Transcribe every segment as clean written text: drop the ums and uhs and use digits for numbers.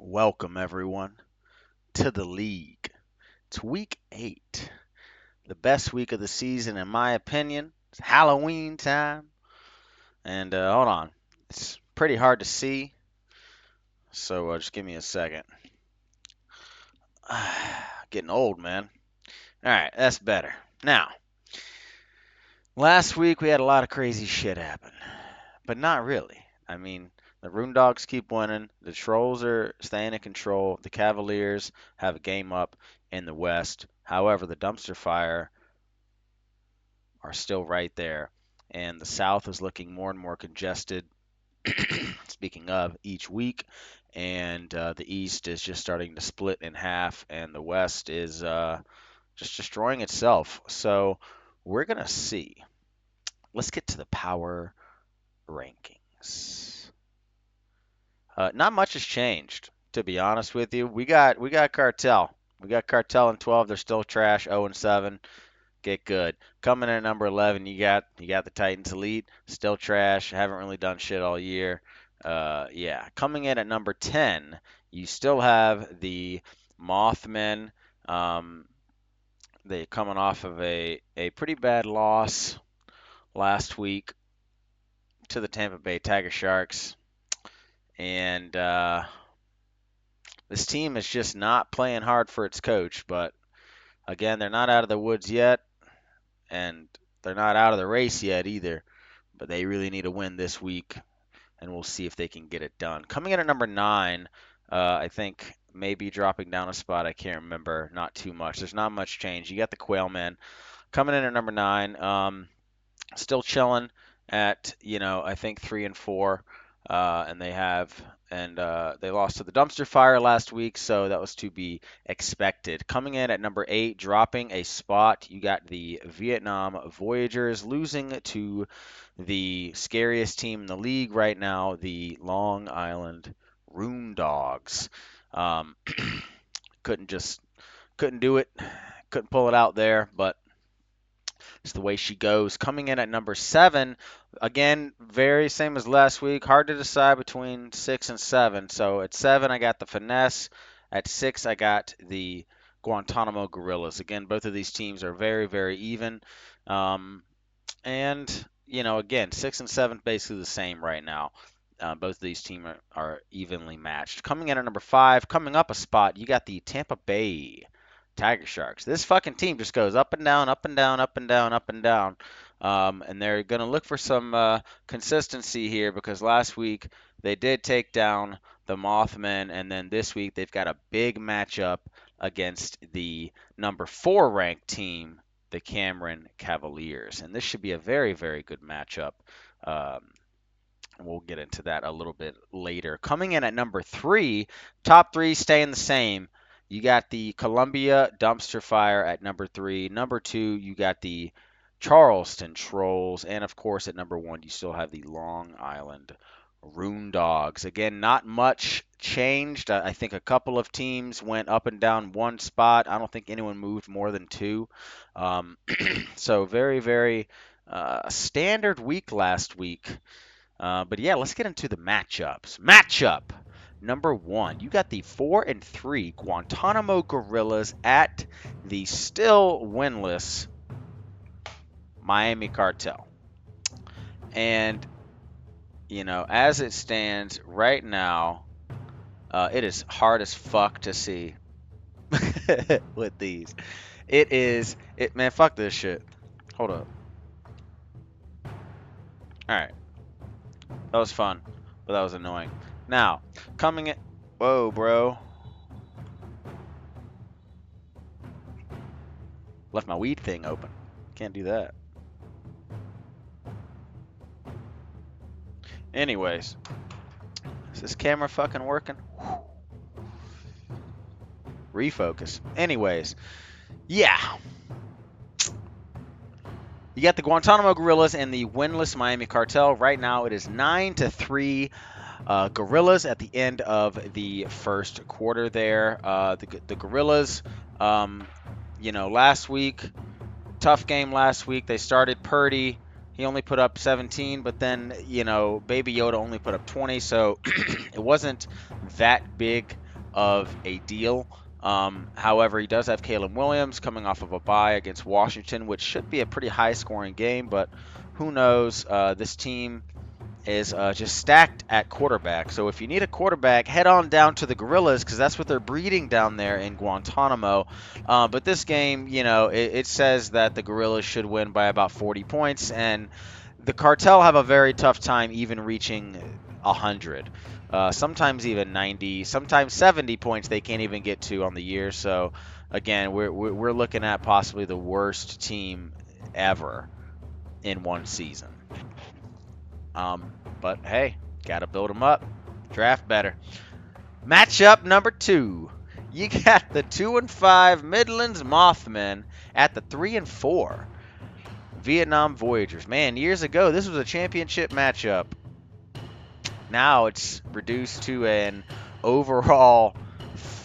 Welcome, everyone, to the league. It's week 8, the best week of the season, in my opinion. It's Halloween time. And hold on, it's pretty hard to see, so just give me a second. Getting old, man. All right, that's better. Now, last week we had a lot of crazy shit happen, but not really. I mean, the Rune Dogs keep winning. The Trolls are staying in control. The Cavaliers have a game up in the West. However, the Dumpster Fire are still right there. And the South is looking more and more congested, speaking of, each week. And the East is just starting to split in half, and the West is just destroying itself. So we're going to see. Let's get to the power rankings. Not much has changed, to be honest with you. We got Cartel. We got Cartel in 12. They're still trash, 0 and 7. Get good. Coming in at number 11, you got the Titans Elite, still trash. Haven't really done shit all year. Yeah. Coming in at number 10, you still have the Mothmen. Um, they coming off of a pretty bad loss last week to the Tampa Bay Tiger Sharks, and this team is just not playing hard for its coach. But again, they're not out of the woods yet, and they're not out of the race yet either. But they really need a win this week, and we'll see if they can get it done. Coming in at number 9, I think maybe dropping down a spot. I can't remember. Not too much. There's not much change. You got the Quail Man coming in at number 9. Still chilling at I think 3 and 4, and they lost to the Dumpster Fire last week, so that was to be expected. Coming in at number 8, dropping a spot, you got the Vietnam Voyagers losing to the scariest team in the league right now, the Long Island Rune Dogs. Um, couldn't just couldn't do it, couldn't pull it out there, but it's the way she goes. Coming in at number 7, again, very same as last week. Hard to decide between 6 and 7. So at 7, I got the Finesse. At 6, I got the Guantanamo Gorillas. Again, both of these teams are very, very even. And, again, 6 and 7 basically the same right now. Both of these teams are evenly matched. Coming in at number 5, coming up a spot, you got the Tampa Bay Tiger Sharks. This fucking team just goes up and down, up and down, up and down, up and down. And they're going to look for some consistency here because last week they did take down the Mothmen, and then this week they've got a big matchup against the number 4 ranked team, the Cameron Cavaliers. And this should be a very, very good matchup. Um, We'll get into that a little bit later. Coming in at number 3, top 3 staying the same. You got the Columbia Dumpster Fire at number 3. Number 2, you got the Charleston Trolls. And of course, at number 1, you still have the Long Island Rune Dogs. Again, not much changed. I think a couple of teams went up and down one spot. I don't think anyone moved more than 2. So very, very standard week last week. But yeah, let's get into the matchups. Matchup number 1, you got the 4-3 Guantanamo Gorillas at the still winless Miami Cartel. And as it stands right now, it is hard as fuck to see with these. Man, fuck this shit. Hold up. All right, that was fun, but that was annoying. Now, coming in. Whoa, bro. Left my weed thing open. Can't do that. Anyways, is this camera fucking working? Refocus. Anyways, yeah. You got the Guantanamo Gorillas and the winless Miami Cartel. Right now, it is 9-3 Gorillas at the end of the first quarter there. The Gorillas, last week, tough game last week. They started Purdy. He only put up 17, but then, Baby Yoda only put up 20, so it wasn't that big of a deal. However, he does have Caleb Williams coming off of a bye against Washington, which should be a pretty high-scoring game, but who knows? This team is just stacked at quarterback. So if you need a quarterback, head on down to the Gorillas because that's what they're breeding down there in Guantanamo. But this game, it says that the Gorillas should win by about 40 points, and the Cartel have a very tough time even reaching 100. Sometimes even 90, sometimes 70 points they can't even get to on the year. So again, we're looking at possibly the worst team ever in one season. But hey, gotta build them up. Draft better. Matchup number 2. You got the 2-5 Midlands Mothmen at the 3-4 Vietnam Voyagers. Man, years ago this was a championship matchup. Now it's reduced to an overall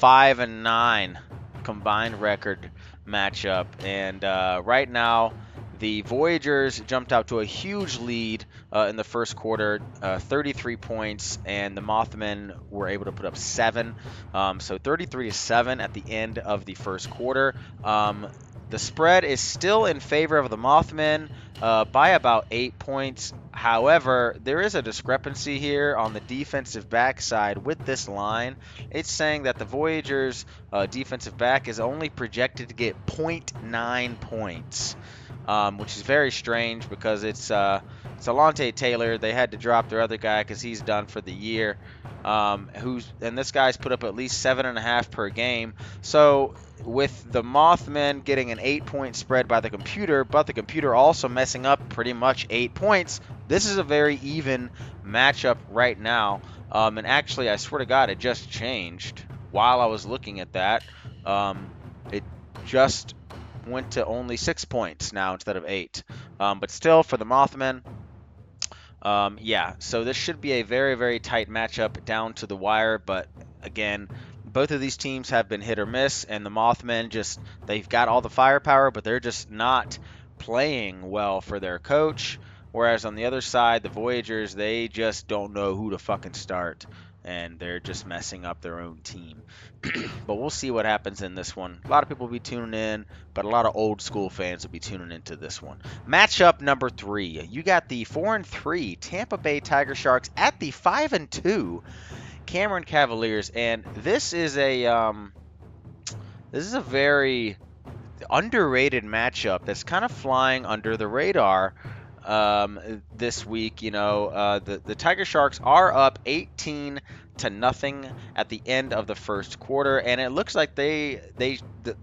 5-9 combined record matchup, and right now the Voyagers jumped out to a huge lead in the first quarter, 33 points, and the Mothmen were able to put up 7. So 33-7 at the end of the first quarter. The spread is still in favor of the Mothmen by about 8 points. However, there is a discrepancy here on the defensive back side with this line. It's saying that the Voyagers' defensive back is only projected to get 0.9 points, which is very strange because it's Alontae Taylor. They had to drop their other guy because he's done for the year. And this guy's put up at least 7.5 per game. So with the Mothmen getting an 8-point spread by the computer, but the computer also messing up pretty much 8 points, this is a very even matchup right now. And actually, I swear to God, it just changed while I was looking at that. It just went to only 6 points now instead of 8. But still, for the Mothmen, yeah, so this should be a very, very tight matchup down to the wire. But again, both of these teams have been hit or miss, and the Mothmen they've got all the firepower, but they're just not playing well for their coach. Whereas on the other side, the Voyagers, they just don't know who to fucking start, and they're just messing up their own team. But we'll see what happens in this one. A lot of people will be tuning in, but a lot of old school fans will be tuning into this one. Matchup number 3. You got the 4-3 Tampa Bay Tiger Sharks at the 5-2 Cameron Cavaliers, and this is a very underrated matchup that's kind of flying under the radar this week. The Tiger Sharks are up 18-0 at the end of the first quarter, and it looks like the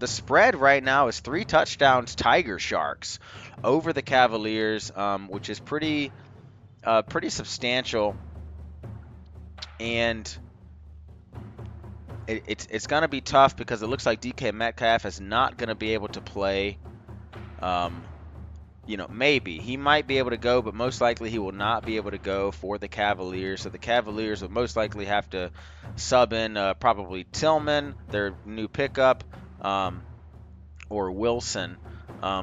spread right now is 3 touchdowns Tiger Sharks over the Cavaliers, which is pretty substantial. And it's going to be tough because it looks like DK Metcalf is not going to be able to play. Maybe he might be able to go, but most likely he will not be able to go for the Cavaliers. So the Cavaliers will most likely have to sub in probably Tillman, their new pickup, or Wilson.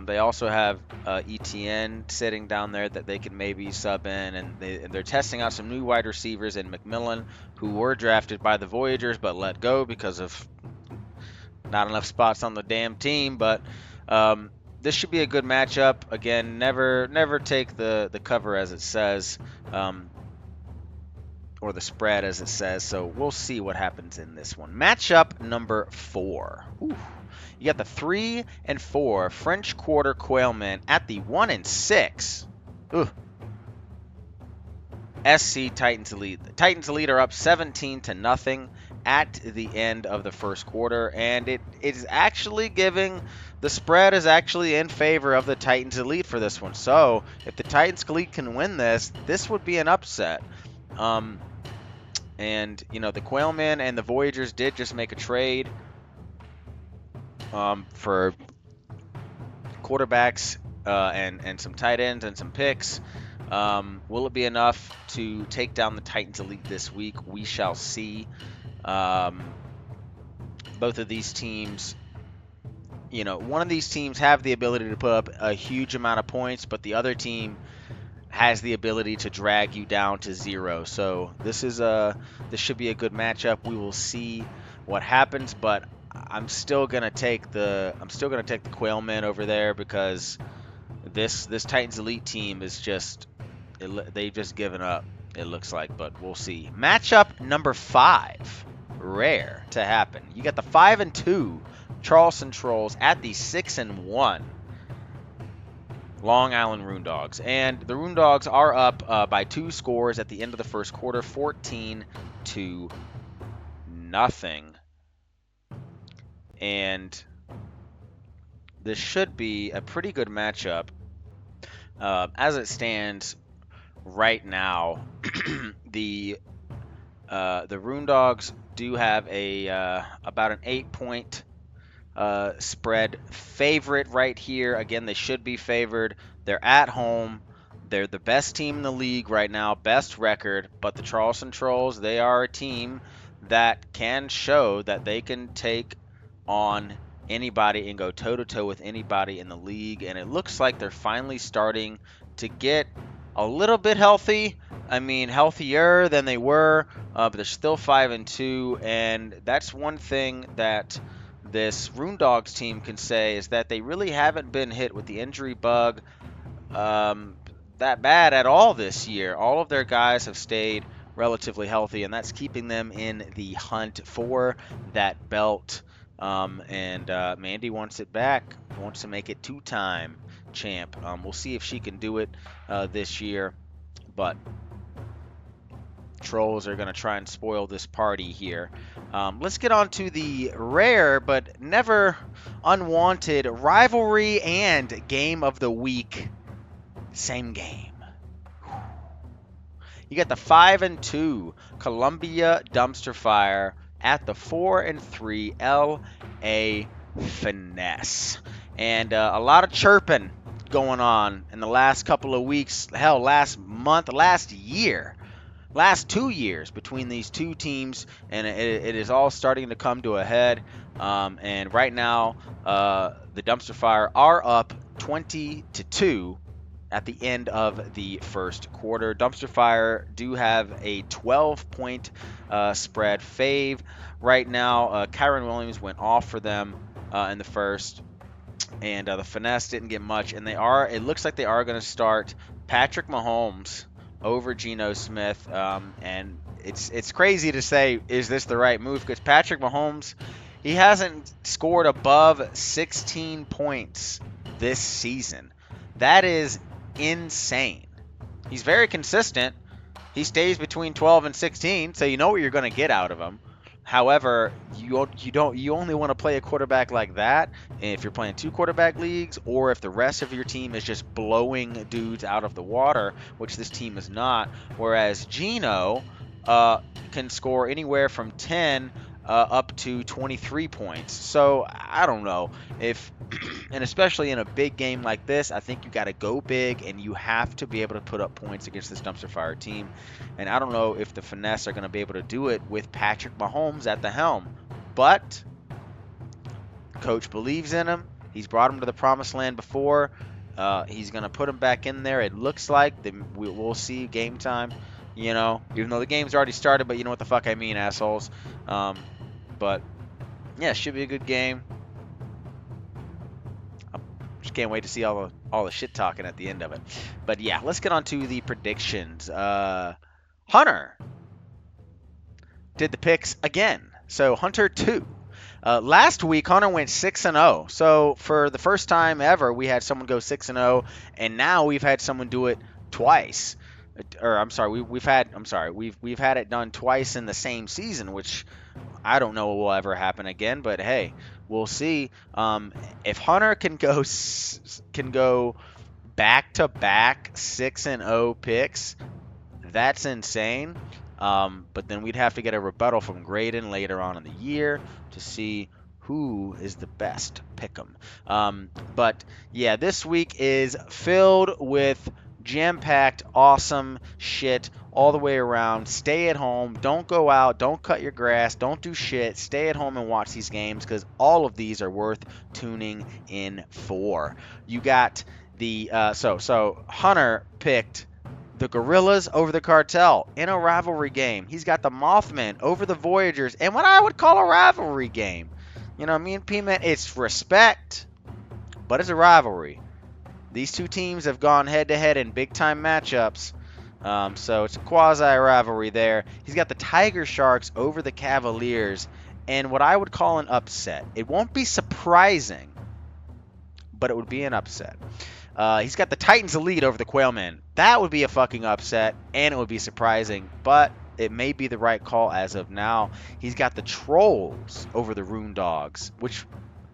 They also have ETN sitting down there that they can maybe sub in, and they're testing out some new wide receivers in McMillan, who were drafted by the Voyagers but let go because of not enough spots on the damn team. But this should be a good matchup. Again, never take the cover as it says, or the spread as it says. So we'll see what happens in this one. Matchup number 4. Ooh. You got the 3-4 French Quarter Quailmen at the 1-6 SC Titans Elite. The Titans Elite are up 17-0 at the end of the first quarter, and it is actually giving the spread is actually in favor of the Titans Elite for this one. So if the Titans Elite can win this would be an upset. And the Quailmen and the Voyagers did just make a trade for quarterbacks and some tight ends and some picks. Will it be enough to take down the Titans Elite this week? We shall see. Both of these teams, one of these teams have the ability to put up a huge amount of points, but the other team has the ability to drag you down to 0. So this should be a good matchup. We will see what happens, but I'm still gonna take the Quailmen over there because this Titans Elite team is just they've just given up. It looks like, but we'll see. Matchup number 5, rare to happen. You got the 5-2 Charleston Trolls at the 6-1 Long Island Rune Dogs, and the Rune Dogs are up by 2 scores at the end of the first quarter, 14-0. And this should be a pretty good matchup as it stands right now. The Rune Dogs do have a about an 8-point spread favorite right here. Again, they should be favored. They're at home. They're the best team in the league right now, best record. But the Charleston Trolls, they are a team that can show that they can take on anybody and go toe-to-toe with anybody in the league. And it looks like they're finally starting to get a little bit healthy. I mean, healthier than they were, but they're still 5-2. And that's one thing that this Rune Dogs team can say is that they really haven't been hit with the injury bug that bad at all this year. All of their guys have stayed relatively healthy, and that's keeping them in the hunt for that belt. And Mandy wants it back, wants to make it 2-time champ. We'll see if she can do it this year, but Trolls are going to try and spoil this party here. Let's get on to the rare but never unwanted rivalry and game of the week. Same game. You got the 5-2 Columbia Dumpster Fire at the 4-3 LA Finesse. And a lot of chirping going on in the last couple of weeks. Hell, last month, last year. Last 2 years between these two teams, and it is all starting to come to a head. And right now, the Dumpster Fire are up 20-2 at the end of the first quarter. Dumpster Fire do have a 12-point spread fave right now. Kyron Williams went off for them in the first, and the Finesse didn't get much. And it looks like they are going to start Patrick Mahomes over Geno Smith, and it's crazy to say, is this the right move? Because Patrick Mahomes, he hasn't scored above 16 points this season. That is insane. He's very consistent. He stays between 12 and 16, so you know what you're going to get out of him. However, you only want to play a quarterback like that if you're playing 2 quarterback leagues, or if the rest of your team is just blowing dudes out of the water, which this team is not. Whereas Geno can score anywhere from 10 up to 23 points. So I don't know if, and especially in a big game like this, I think you got to go big and you have to be able to put up points against this Dumpster Fire team. And I don't know if the Finesse are going to be able to do it with Patrick Mahomes at the helm. But coach believes in him. He's brought him to the promised land before. He's going to put him back in there. It looks like we'll see game time. You know, even though the game's already started, but you know what the fuck I mean, assholes. But yeah, should be a good game. I just can't wait to see all the shit talking at the end of it. But yeah, let's get on to the predictions. Hunter did the picks again. So Hunter 2. Last week, Hunter went 6-0. So for the first time ever, we had someone go 6-0, and now we've had someone do it twice. Or I'm sorry, we've had it done twice in the same season, which I don't know will ever happen again. But hey, we'll see. If Hunter can go back-to-back 6-0 picks, that's insane. But then we'd have to get a rebuttal from Graydon later on in the year to see who is the best pick'em. But yeah, this week is filled with jam-packed, awesome shit all the way around. Stay at home. Don't go out. Don't cut your grass. Don't do shit. Stay at home and watch these games because all of these are worth tuning in for. You got the so Hunter picked the Gorillas over the Cartel in a rivalry game. He's got the Mothman over the Voyagers in what I would call a rivalry game. You know, me and P-Man, it's respect, but it's a rivalry. These two teams have gone head-to-head in big-time matchups, so it's a quasi-rivalry there. He's got the Tiger Sharks over the Cavaliers and what I would call an upset. It won't be surprising, but it would be an upset. He's got the Titans Elite over the Quailmen. That would be a fucking upset, and it would be surprising, but it may be the right call as of now. He's got the Trolls over the Rune Dogs, which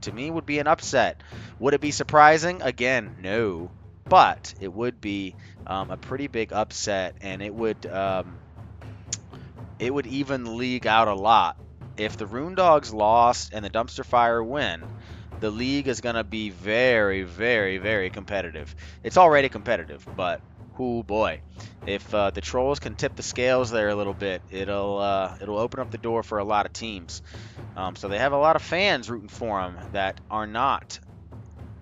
to me would be an upset. Would it be surprising? Again, no. But it would be a pretty big upset, and it would even league out a lot. If the Rune Dogs lost and the Dumpster Fire win, the league is going to be very, very, very competitive. It's already competitive, but oh boy, if the Trolls can tip the scales there a little bit, it'll open up the door for a lot of teams. So they have a lot of fans rooting for them that are not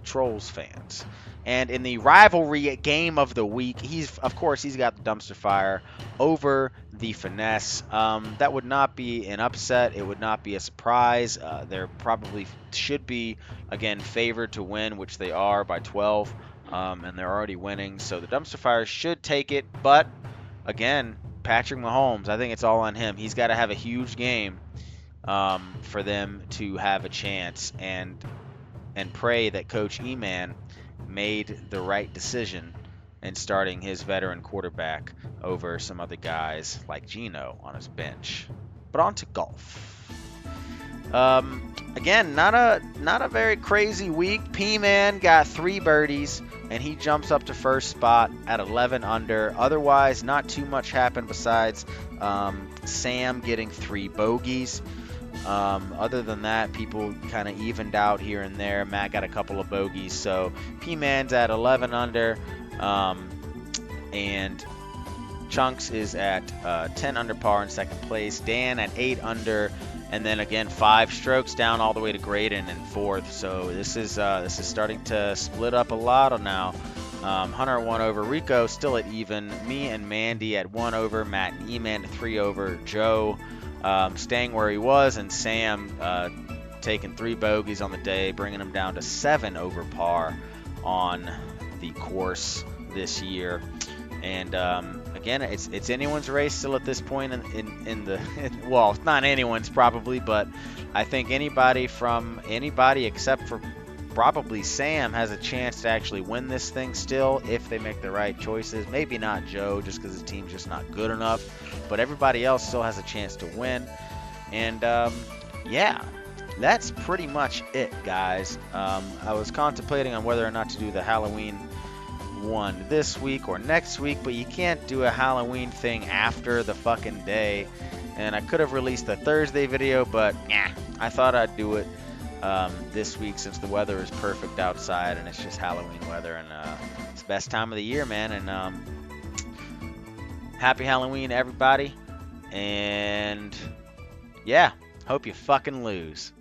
Trolls fans. And in the rivalry game of the week, he's got the Dumpster Fire over the Finesse. That would not be an upset. It would not be a surprise. They're probably should be, again, favored to win, which they are by 12, and they're already winning. So the Dumpster Fire should take it. But, again, Patrick Mahomes, I think it's all on him. He's got to have a huge game for them to have a chance, and pray that Coach E-Man made the right decision in starting his veteran quarterback over some other guys like Geno on his bench. But on to golf. Again, not a very crazy week. P-Man got 3 birdies, and he jumps up to first spot at 11 under. Otherwise, not too much happened besides Sam getting 3 bogeys. Other than that, people kind of evened out here and there. Matt got a couple of bogeys, so P-Man's at 11 under, and Chunks is at 10 under par in second place. Dan at 8 under, and then again 5 strokes down all the way to Graydon in fourth. So this is starting to split up a lot now. Hunter at 1 over, Rico still at even, me and Mandy at 1 over, Matt and E-Man at 3 over, Joe staying where he was, and Sam taking 3 bogeys on the day, bringing him down to 7 over par on the course this year. And again, it's anyone's race still at this point in the well, it's not anyone's probably, but I think anybody except for probably Sam has a chance to actually win this thing still if they make the right choices. Maybe not Joe, just because his team's just not good enough, but everybody else still has a chance to win. And yeah, that's pretty much it, guys. I was contemplating on whether or not to do the Halloween one this week or next week, but you can't do a Halloween thing after the fucking day. And I could have released the Thursday video, but I thought I'd do it this week since the weather is perfect outside and it's just Halloween weather, and it's the best time of the year, man. And happy Halloween, everybody. And yeah, hope you fucking lose.